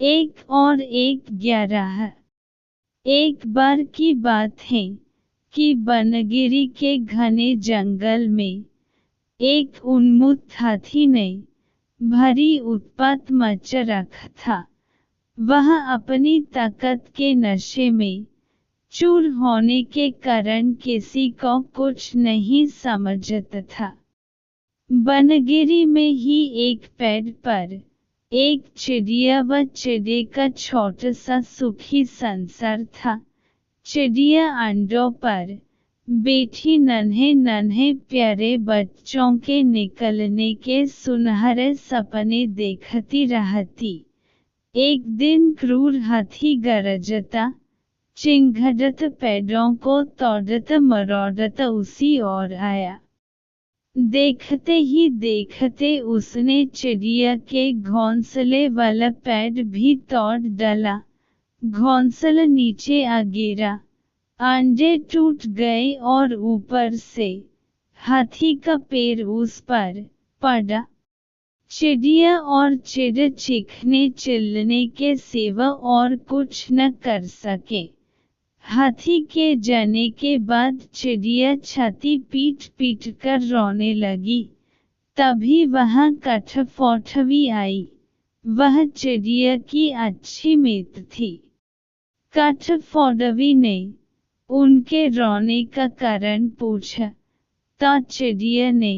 1 और 1 11। एक बार की बात है कि बनगिरी के घने जंगल में एक उन्मत्त हाथी ने भारी उत्पात मचा रखा था। वह अपनी ताकत के नशे में चूर होने के कारण किसी को कुछ नहीं समझता था। बनगिरी में ही एक पेड़ पर एक चिड़िया व चिड़े का छोटा सा सुखी संसार था। चिड़िया अंडों पर बैठी नन्हे नन्हे प्यारे बच्चों के निकलने के सुनहरे सपने देखती रहती। एक दिन क्रूर हाथी गरजता चिंघड़त पेड़ों को तोड़त मरोड़त उसी ओर आया। देखते ही देखते उसने चिड़िया के घोंसले वाला पेड़ भी तोड़ डाला। घोंसला नीचे आ गिरा, अंडे टूट गए और ऊपर से हाथी का पैर उस पर पड़ा। चिड़िया और चिड़ चीखने चिल्लाने के सिवा और कुछ न कर सके। हाथी के जाने के बाद चिड़िया छाती पीट पीट कर रोने लगी। तभी वहां कठफोड़वी आई। वह चिड़िया की अच्छी मित्र थी। कठफोड़वी ने उनके रोने का कारण पूछा तो चिड़िया ने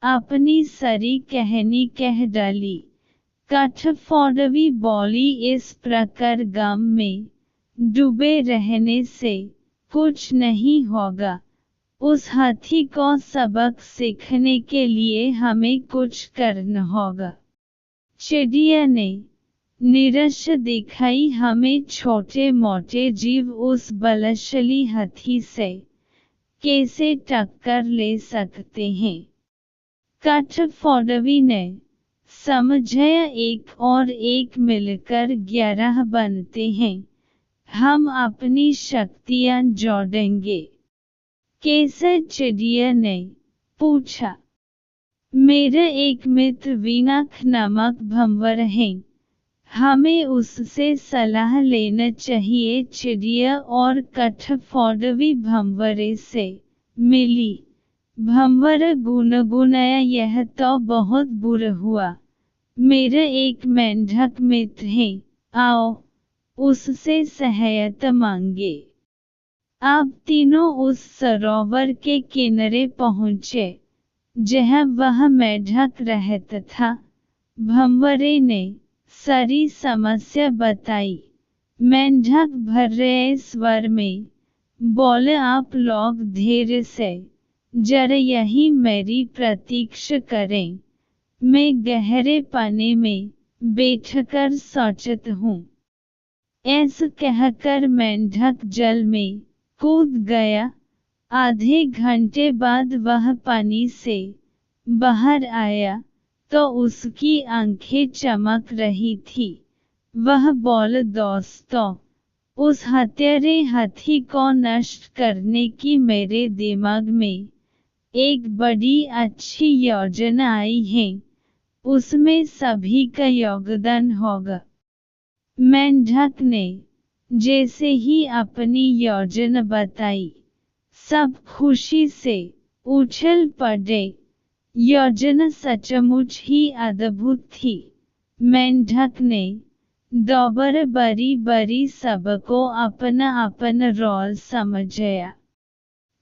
अपनी सारी कहानी कह डाली। कठफोड़वी बोली, इस प्रकार गम में डूबे रहने से कुछ नहीं होगा। उस हाथी को सबक सीखने के लिए हमें कुछ करना होगा। चिड़िया ने निराशा दिखाई, हमें छोटे मोटे जीव उस बलशाली हाथी से कैसे टक्कर ले सकते हैं। कठफोड़वी ने समझाया, 1 और 1 मिलकर 11 बनते हैं। हम अपनी शक्तियां जोड़ेंगे। कैसे? चिड़िया ने पूछा। मेरा एक मित्र विनाक नामक भंवर है, हमें उससे सलाह लेना चाहिए। चिड़िया और कठफोड़वी भंवरे से मिली। भंवर गुनगुनाया, यह तो बहुत बुरा हुआ। मेरा एक मेंढक मित्र है, आओ उससे सहायता मांगे। अब तीनों उस सरोवर के किनारे पहुँचे जहाँ वह मेंढक रहता था। भंवरे ने सारी समस्या बताई। मेंढक भर्रे स्वर में बोले, आप लोग धैर्य से जरा यहीं मेरी प्रतीक्षा करें, मैं गहरे पानी में बैठकर सोचता हूँ। ऐसा कहकर मेंढक जल में कूद गया। आधे घंटे बाद वह पानी से बाहर आया तो उसकी आंखें चमक रही थी। वह बोला, दोस्तों, उस हत्यारे हाथी को नष्ट करने की मेरे दिमाग में एक बड़ी अच्छी योजना आई है। उसमें सभी का योगदान होगा। मेंढक ने जैसे ही अपनी योजना बताई, सब खुशी से उछल पड़े। योजना सचमुच ही अद्भुत थी। मेंढक ने दोबारा बारी बारी सबको अपना अपना रोल समझाया।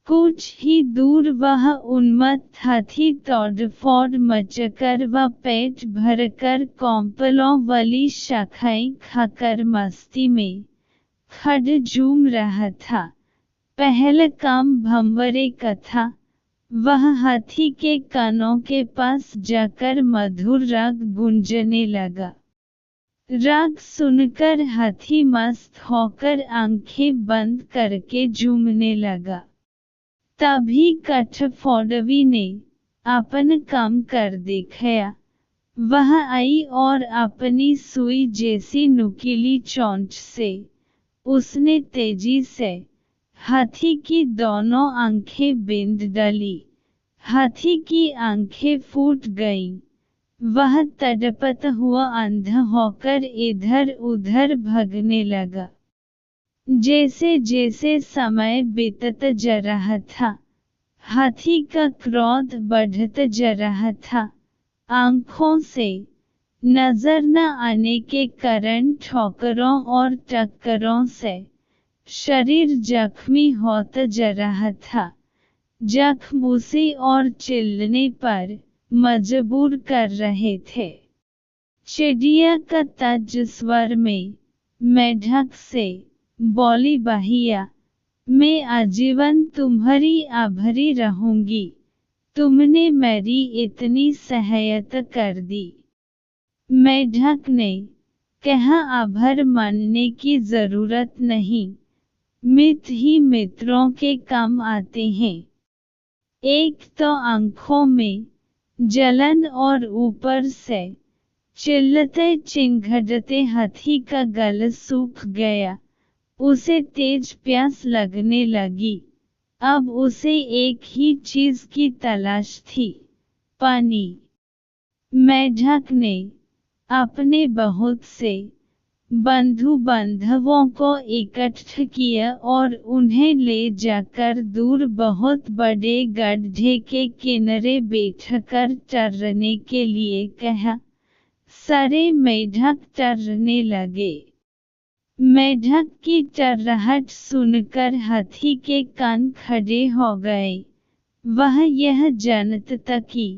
कुछ ही दूर वह उन्मत्त हाथी तोड़फोड़ मचाकर व पेट भरकर कॉम्पलों वाली शाखाएं खाकर मस्ती में खड़ झूम रहा था। पहला काम भंवरे का था। वह हाथी के कानों के पास जाकर मधुर राग गूंजने लगा। राग सुनकर हाथी मस्त होकर आंखें बंद करके झूमने लगा। तभी कठफोड़वी ने अपन काम कर दिखाया। वह आई और अपनी सुई जैसी नुकीली चोंच से उसने तेजी से हाथी की दोनों आंखें बींध डाली। हाथी की आंखें फूट गईं। वह तड़पत हुआ अंधा होकर इधर उधर भगने लगा। जैसे जैसे समय बीतत जा रहा था, हाथी का क्रोध बढ़त जा रहा था। आंखों से नजर न आने के कारण ठोकरों और टक्करों से शरीर जख्मी होता जा रहा था। जख्म उसी और चिल्लने पर मजबूर कर रहे थे। चिड़िया का तेज स्वर में मेढक से बोली, बहिया, मैं आजीवन तुम्हारी आभारी रहूंगी, तुमने मेरी इतनी सहायता कर दी। मेढक ने कहा, आभार मानने की जरूरत नहीं, मित्र ही मित्रों के काम आते हैं। एक तो आंखों में जलन और ऊपर से चिल्लते चिंघाड़ते हाथी का गला सूख गया। उसे तेज प्यास लगने लगी। अब उसे एक ही चीज की तलाश थी, पानी। मेढक ने अपने बहुत से बंधु बांधवों को इकट्ठा किया और उन्हें ले जाकर दूर बहुत बड़े गड्ढे के किनारे बैठकर टहलने के लिए कहा। सारे मेढक टहलने लगे। मेढक की टहलहट सुनकर हाथी के कान खड़े हो गए। वह यह जानता था कि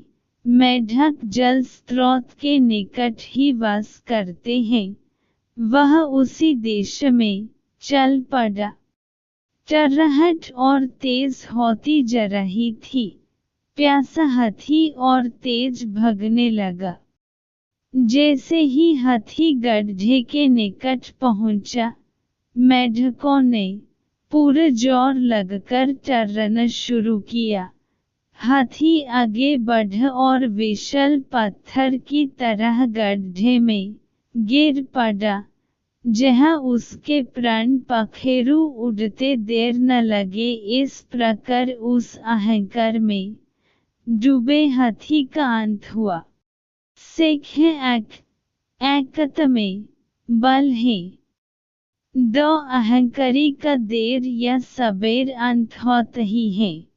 मेढक जल स्रोत के निकट ही वास करते हैं। वह उसी देश में चल पड़ा। टहलहट और तेज होती जा रही थी। प्यासा हाथी और तेज भगने लगा। जैसे ही हाथी गड्ढे के निकट पहुंचा, मेढकों ने पूरा जोर लगकर टहलना शुरू किया। हाथी आगे बढ़ा और विशाल पत्थर की तरह गड्ढे में गिर पड़ा, जहां उसके प्राण पखेरु उड़ते देर न लगे। इस प्रकार उस अहंकार में डूबे हाथी का अंत हुआ। सीखें एकता में बल है। दो अहंकारी का देर या सबेर अंत होता ही है।